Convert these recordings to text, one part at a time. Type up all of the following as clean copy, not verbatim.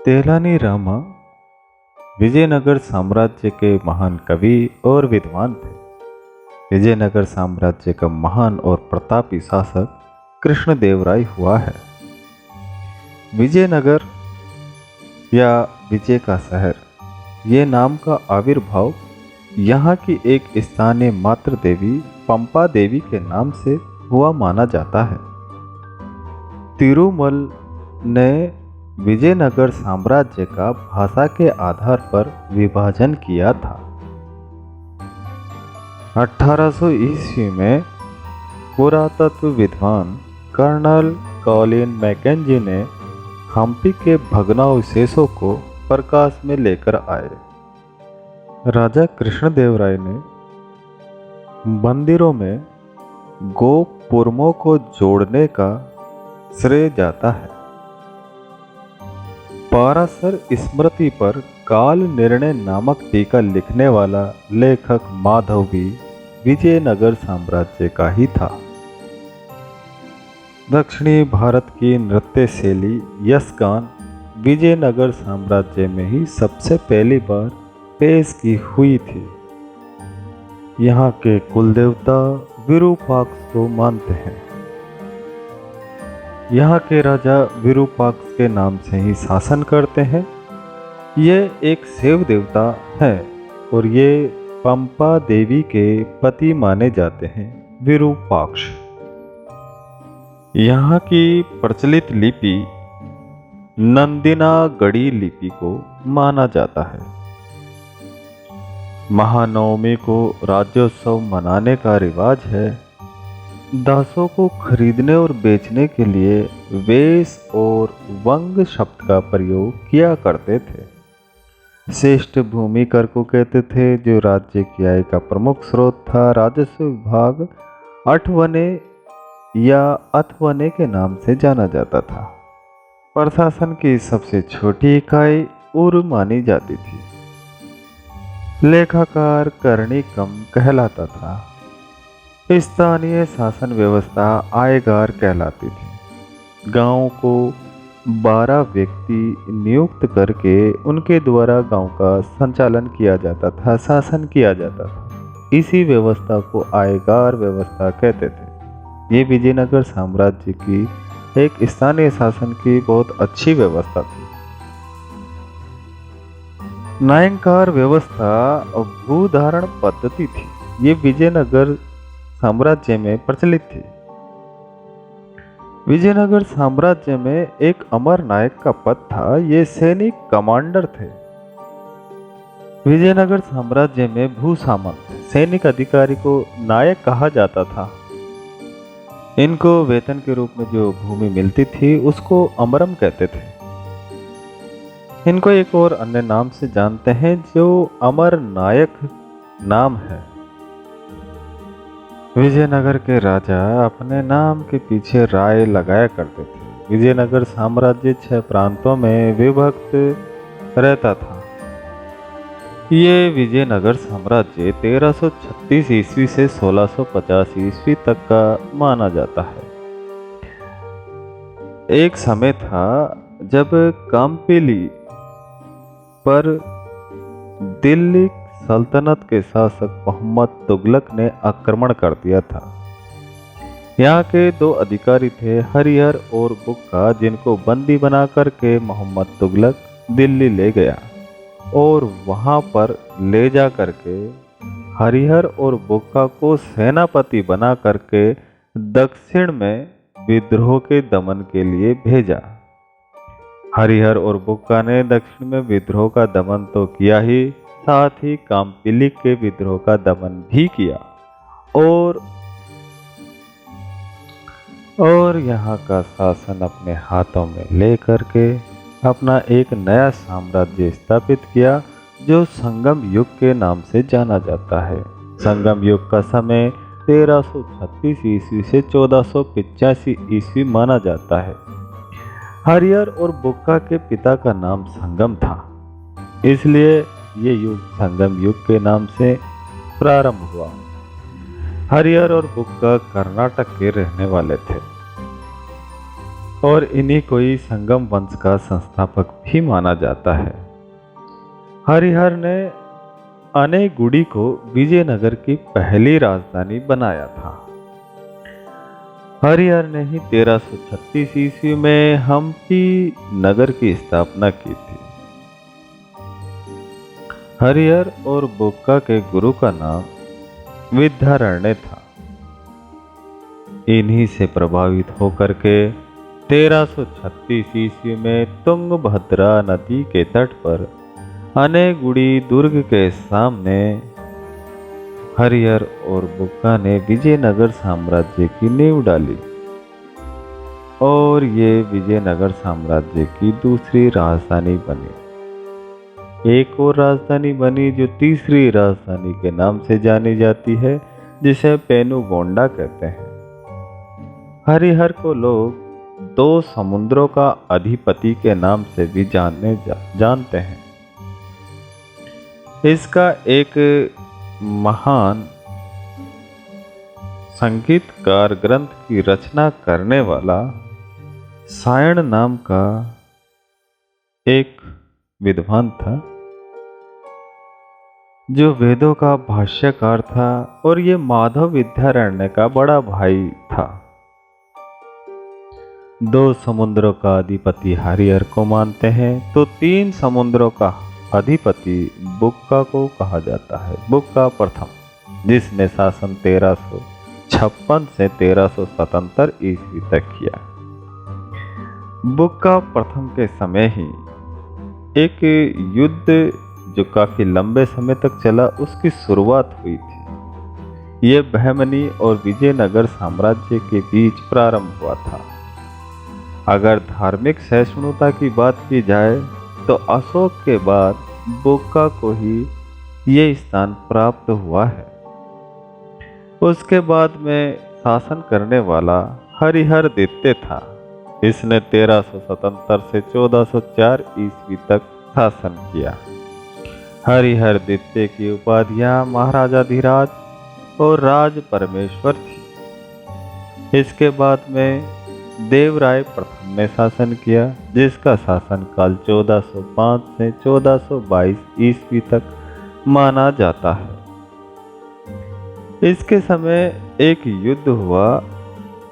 तेलानी रामा विजयनगर साम्राज्य के महान कवि और विद्वान थे। विजयनगर साम्राज्य का महान और प्रतापी शासक कृष्णदेवराय हुआ है। विजयनगर या विजय का शहर, ये नाम का आविर्भाव यहाँ की एक स्थानीय मातृ देवी पंपा देवी के नाम से हुआ माना जाता है। तिरुमल ने विजयनगर साम्राज्य का भाषा के आधार पर विभाजन किया था। 1800 ईस्वी में पुरातत्व विद्वान कर्नल कॉलिन मैकेंजी ने हम्पी के भग्नावशेषों को प्रकाश में लेकर आए। राजा कृष्णदेवराय ने मंदिरों में गोपुरमों को जोड़ने का श्रेय जाता है। पाराशर स्मृति पर काल निर्णय नामक टीका लिखने वाला लेखक माधव भी विजयनगर साम्राज्य का ही था। दक्षिणी भारत की नृत्य शैली यक्षगान विजयनगर साम्राज्य में ही सबसे पहली बार पेश की हुई थी। यहाँ के कुलदेवता विरूपाक्ष को मानते हैं। यहाँ के राजा विरूपाक्ष के नाम से ही शासन करते हैं। ये एक शैव देवता है और ये पंपा देवी के पति माने जाते हैं। विरूपाक्ष यहाँ की प्रचलित लिपि नंदिनागढ़ी लिपि को माना जाता है। महानवमी को राज्योत्सव मनाने का रिवाज है। दासों को खरीदने और बेचने के लिए वेश और वंग शब्द का प्रयोग किया करते थे। श्रेष्ठ भूमि कर को कहते थे, जो राज्य की आय का प्रमुख स्रोत था। राजस्व विभाग अठवने या अथवने के नाम से जाना जाता था। प्रशासन की सबसे छोटी इकाई उर मानी जाती थी। लेखाकार कर्णिकम कहलाता था। स्थानीय शासन व्यवस्था आयगार कहलाती थी। गांव को 12 व्यक्ति नियुक्त करके उनके द्वारा गांव का संचालन किया जाता था, शासन किया जाता था। इसी व्यवस्था को आयगार व्यवस्था कहते थे। ये विजयनगर साम्राज्य की एक स्थानीय शासन की बहुत अच्छी व्यवस्था थी। नायंकार व्यवस्था भूधारण पद्धति थी। ये विजयनगर साम्राज्य में प्रचलित थी। विजयनगर साम्राज्य में एक अमर नायक का पद था। ये सैनिक कमांडर थे। विजयनगर साम्राज्य में भू सामंत सैनिक अधिकारी को नायक कहा जाता था। इनको वेतन के रूप में जो भूमि मिलती थी उसको अमरम कहते थे। इनको एक और अन्य नाम से जानते हैं जो अमर नायक नाम है। विजयनगर के राजा अपने नाम के पीछे राय लगाया करते थे। विजयनगर साम्राज्य 6 प्रांतों में विभक्त रहता था। ये विजयनगर साम्राज्य 1336 ईस्वी से 1650 ईस्वी तक का माना जाता है। एक समय था जब काम्पिली पर दिल्ली सल्तनत के शासक मोहम्मद तुगलक ने आक्रमण कर दिया था। यहाँ के 2 अधिकारी थे, हरिहर और बुक्का, जिनको बंदी बना करके मोहम्मद तुगलक दिल्ली ले गया और वहाँ पर ले जा करके हरिहर और बुक्का को सेनापति बना करके दक्षिण में विद्रोह के दमन के लिए भेजा। हरिहर और बुक्का ने दक्षिण में विद्रोह का दमन तो किया ही, साथ ही काम्पिली के विद्रोह का दमन भी किया और यहाँ का शासन अपने हाथों में लेकर के अपना एक नया साम्राज्य स्थापित किया, जो संगम युग के नाम से जाना जाता है। संगम युग का समय 1336 ईस्वी से 1485 ईस्वी माना जाता है। हरिहर और बुक्का के पिता का नाम संगम था, इसलिए ये युग संगम युग के नाम से प्रारंभ हुआ। हरिहर और बुक्का कर्नाटक के रहने वाले थे। और इन्हीं को ही संगम वंश का संस्थापक भी माना जाता है। हरिहर ने अनेगुड़ी को विजयनगर की पहली राजधानी बनाया था। हरिहर ने ही 1336 ईस्वी में हम्पी नगर की स्थापना की थी। हरिहर और बुक्का के गुरु का नाम विद्यारण्य था। इन्हीं से प्रभावित होकर के 1336 ईस्वी में तुंगभद्रा नदी के तट पर अनेगुड़ी दुर्ग के सामने हरिहर और बुक्का ने विजयनगर साम्राज्य की नींव डाली और ये विजयनगर साम्राज्य की दूसरी राजधानी बनी। एक और राजधानी बनी जो तीसरी राजधानी के नाम से जानी जाती है, जिसे पेनुगोंडा कहते हैं। हरिहर को लोग दो समुद्रों का अधिपति के नाम से भी जानते हैं। इसका एक महान संगीतकार ग्रंथ की रचना करने वाला सायण नाम का एक विद्वान था, जो वेदों का भाष्यकार था, और ये माधव विद्यारण्य का बड़ा भाई था। दो समुद्रों का अधिपति हरिहर को मानते हैं तो तीन समुद्रों का अधिपति बुक्का को कहा जाता है। बुक्का प्रथम, जिसने शासन 1356 से 1377 ईस्वी तक किया। बुक्का प्रथम के समय ही एक युद्ध जो काफी लंबे समय तक चला, उसकी शुरुआत हुई थी। ये बहमनी और विजयनगर साम्राज्य के बीच प्रारंभ हुआ था। अगर धार्मिक सहिष्णुता की बात की जाए तो अशोक के बाद बुक्का को ही ये स्थान प्राप्त हुआ है। उसके बाद में शासन करने वाला हरिहर द्वितीय था। इसने 1377 से 1404 ईस्वी तक शासन किया। हरिहर द्वितीय की उपाधियां महाराजाधिराज और राज परमेश्वर थी। इसके बाद में देवराय प्रथम ने शासन किया, जिसका शासनकाल 1405 से 1422 ईस्वी तक माना जाता है। इसके समय एक युद्ध हुआ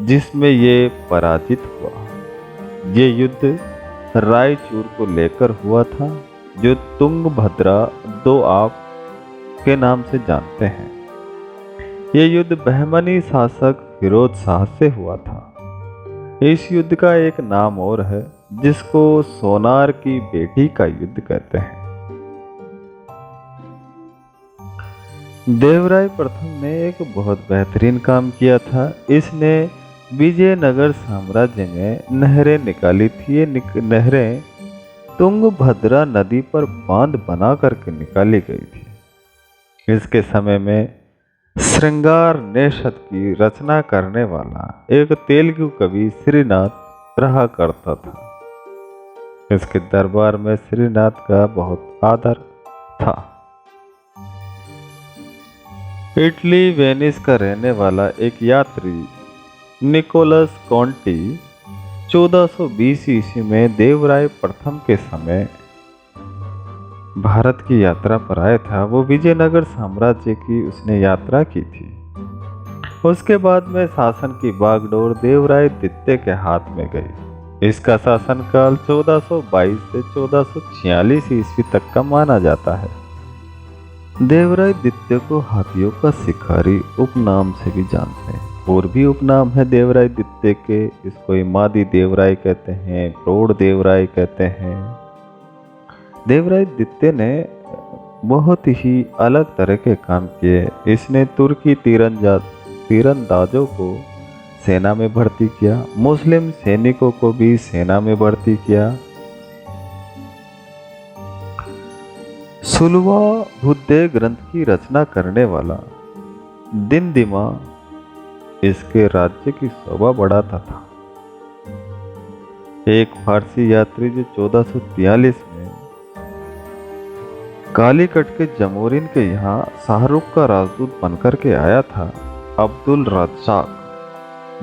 जिसमें ये पराजित हुआ। ये युद्ध रायचूर को लेकर हुआ था, जो तुंगभद्रा दोआब के नाम से जानते हैं। ये युद्ध बहमनी शासक फिरोज शाह से हुआ था। इस युद्ध का एक नाम और है, जिसको सोनार की बेटी का युद्ध कहते हैं। देवराय प्रथम ने एक बहुत बेहतरीन काम किया था। इसने विजयनगर साम्राज्य में नहरें निकाली थी। ये नहरें तुंगभद्रा नदी पर बांध बना करके निकाली गई थी। इसके समय में श्रृंगार नेषद की रचना करने वाला एक तेलुगु कवि श्रीनाथ रहा करता था। इसके दरबार में श्रीनाथ का बहुत आदर था। इटली वेनिस का रहने वाला एक यात्री निकोलस कॉन्टी 1420 ईस्वी में देवराय प्रथम के समय भारत की यात्रा पर आया था। वो विजयनगर साम्राज्य की उसने यात्रा की थी। उसके बाद में शासन की बागडोर देवराय द्वितीय के हाथ में गई। इसका शासनकाल 1422 से 1446 ईस्वी तक का माना जाता है। देवराय द्वितीय को हाथियों का शिकारी उपनाम से भी जानते हैं। और भी उपनाम है देवराय द्वितीय के। इसको इमादी देवराय कहते हैं, प्रौढ़ देवराय कहते हैं। देवराय द्वितीय ने बहुत ही अलग तरह के काम किए। इसने तुर्की तीरंदाजों को सेना में भर्ती किया, मुस्लिम सैनिकों को भी सेना में भर्ती किया। सुलवा बुद्धे ग्रंथ की रचना करने वाला दिनदिमा इसके राज्य की शोभा बढ़ाता था। एक फारसी यात्री जो 1443 में कालीकट के जमोरिन के यहाँ शाहरुख का राजदूत बनकर के आया था, अब्दुल रज्जाक,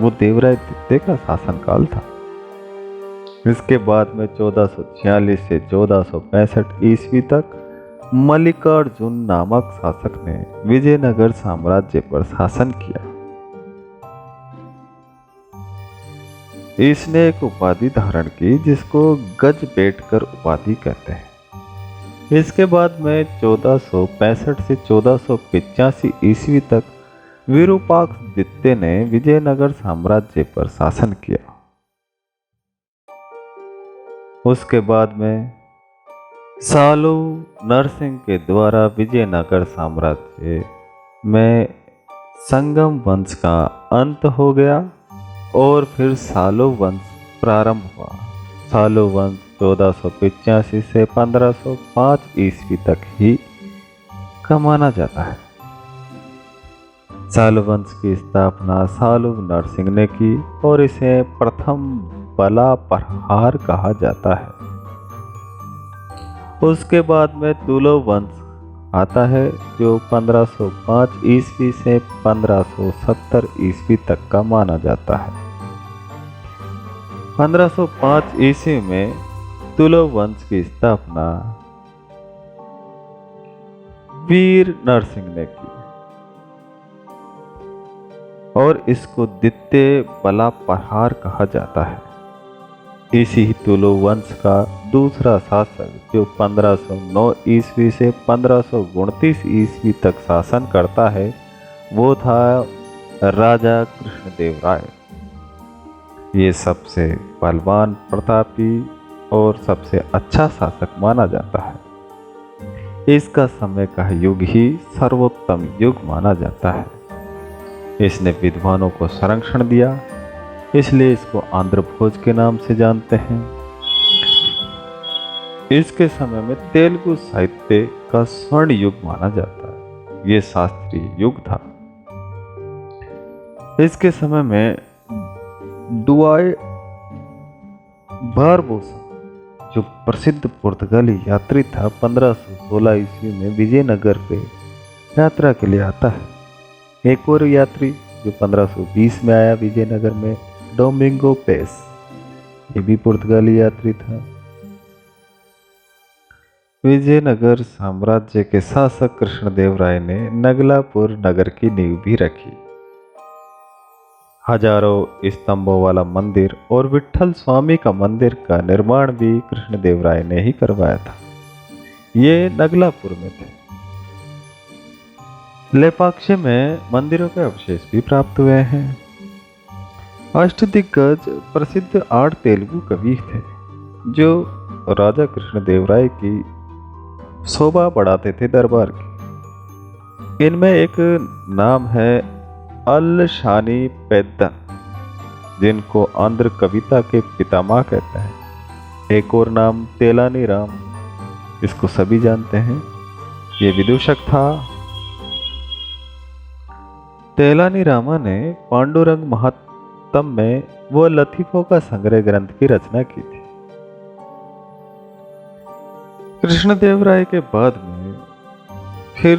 वो देवराय द्वितीय का शासनकाल था। इसके बाद में 1446 से 1465 ईस्वी तक मल्लिकार्जुन नामक शासक ने विजयनगर साम्राज्य पर शासन किया। इसने एक उपाधि धारण की जिसको गजबेटकर उपाधि कहते हैं। इसके बाद में 1465 से 1485 ईस्वी तक विरूपाक्ष द्वितीय ने विजयनगर साम्राज्य पर शासन किया। उसके बाद में सालू नरसिंह के द्वारा विजयनगर साम्राज्य में संगम वंश का अंत हो गया और फिर सालू वंश प्रारंभ हुआ। सालू वंश 1485 से 1505 ईस्वी तक ही का माना जाता है। सालू वंश की स्थापना सालू नरसिंह ने की और इसे प्रथम बला प्रहार कहा जाता है। उसके बाद में तुलो वंश आता है जो 1505 ईस्वी से 1570 ईस्वी तक का माना जाता है। 1505 ईस्वी में तुलो वंश की स्थापना वीर नरसिंह ने की और इसको द्वितीय बला प्रहार कहा जाता है। इसी ही तुलो वंश का दूसरा शासक जो 1509 ईस्वी से 1529 ईस्वी तक शासन करता है वो था राजा कृष्णदेवराय। ये सबसे बलवान, प्रतापी और सबसे अच्छा शासक माना जाता है। इसका समय का युग ही सर्वोत्तम युग माना जाता है। इसने विद्वानों को संरक्षण दिया, इसलिए इसको आंध्र भोज के नाम से जानते हैं। इसके समय में तेलुगु साहित्य का स्वर्ण युग माना जाता है। यह शास्त्रीय युग था। इसके समय में डुआई बारबोसा जो प्रसिद्ध पुर्तगाली यात्री था 1516 ईस्वी में विजयनगर पे यात्रा के लिए आता है। एक और यात्री जो 1520 में आया विजयनगर में, डोमिंगो पेस, ये भी पुर्तगाली यात्री था। विजयनगर साम्राज्य के शासक कृष्णदेवराय ने नगलापुर नगर की नींव भी रखी। हजारों स्तंभों वाला मंदिर और विट्ठल स्वामी का मंदिर का निर्माण भी कृष्णदेवराय ने ही करवाया था। ये नगलापुर में थे। लेपाक्षी में मंदिरों के अवशेष भी प्राप्त हुए हैं। अष्टदिग्गज प्रसिद्ध 8 तेलुगु कवि थे जो राजा कृष्णदेवराय की शोभा बढ़ाते थे दरबार की। इनमें एक नाम है अल्लशानी पेद्दन, जिनको आंध्र कविता के पितामह कहते हैं। एक और नाम तेलानी राम, इसको सभी जानते हैं, ये विदूषक था। तेलानी रामा ने पांडुरंग महात्म में वो लतीफों का संग्रह ग्रंथ की रचना की थी। कृष्णदेवराय के बाद में फिर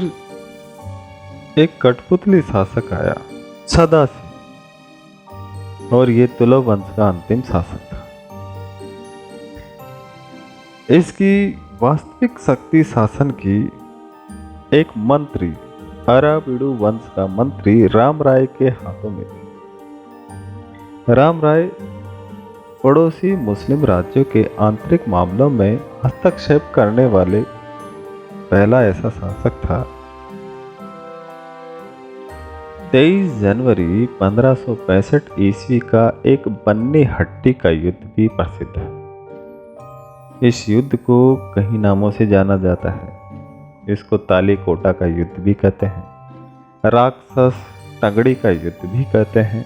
एक कठपुतली शासक आया, सदाशिव, और ये तुलो वंश का अंतिम शासक था। इसकी वास्तविक शक्ति शासन की एक मंत्री, अराबिडु वंश का मंत्री राम राय के हाथों में थी। राम राय पड़ोसी मुस्लिम राज्यों के आंतरिक मामलों में हस्तक्षेप करने वाले पहला ऐसा शासक था। 23 जनवरी 1565 ईस्वी का एक बन्नी हट्टी का युद्ध भी प्रसिद्ध है। इस युद्ध को कई नामों से जाना जाता है। इसको तालीकोटा का युद्ध भी कहते हैं, राक्षस टंगड़ी का युद्ध भी कहते हैं।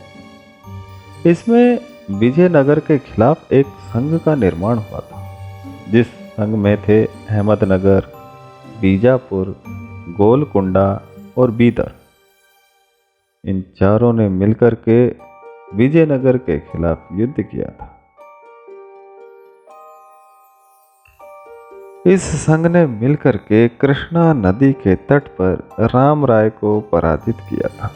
इसमें विजयनगर के खिलाफ एक संघ का निर्माण हुआ था, जिस संघ में थे अहमदनगर, बीजापुर, गोलकुंडा और बीदर। इन चारों ने मिलकर के विजयनगर के खिलाफ युद्ध किया था। इस संघ ने मिलकर के कृष्णा नदी के तट पर राम राय को पराजित किया था।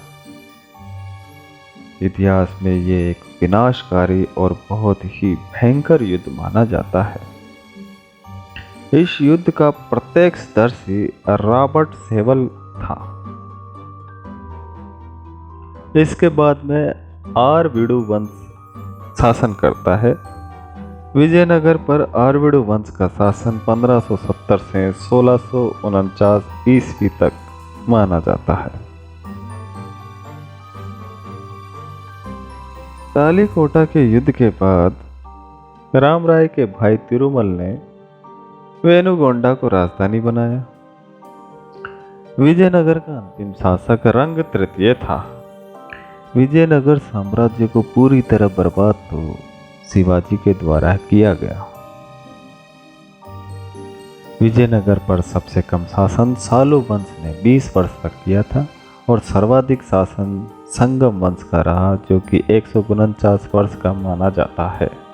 इतिहास में ये एक विनाशकारी और बहुत ही भयंकर युद्ध माना जाता है। इस युद्ध का प्रत्यक्षदर्शी रॉबर्ट सेवल था। इसके बाद में आरविडु वंश शासन करता है। विजयनगर पर आरविडु वंश का शासन 1570 से 1649 ईस्वी तक माना जाता है। तालीकोटा के युद्ध के बाद रामराय के भाई तिरुमल ने वेनुगोंडा को राजधानी बनाया। विजयनगर का अंतिम शासक रंग तृतीय था। विजयनगर साम्राज्य को पूरी तरह बर्बाद तो शिवाजी के द्वारा किया गया। विजयनगर पर सबसे कम शासन सालु वंश ने 20 वर्ष तक किया था और सर्वाधिक शासन संगम वंश का रहा, जो कि 149 वर्ष का माना जाता है।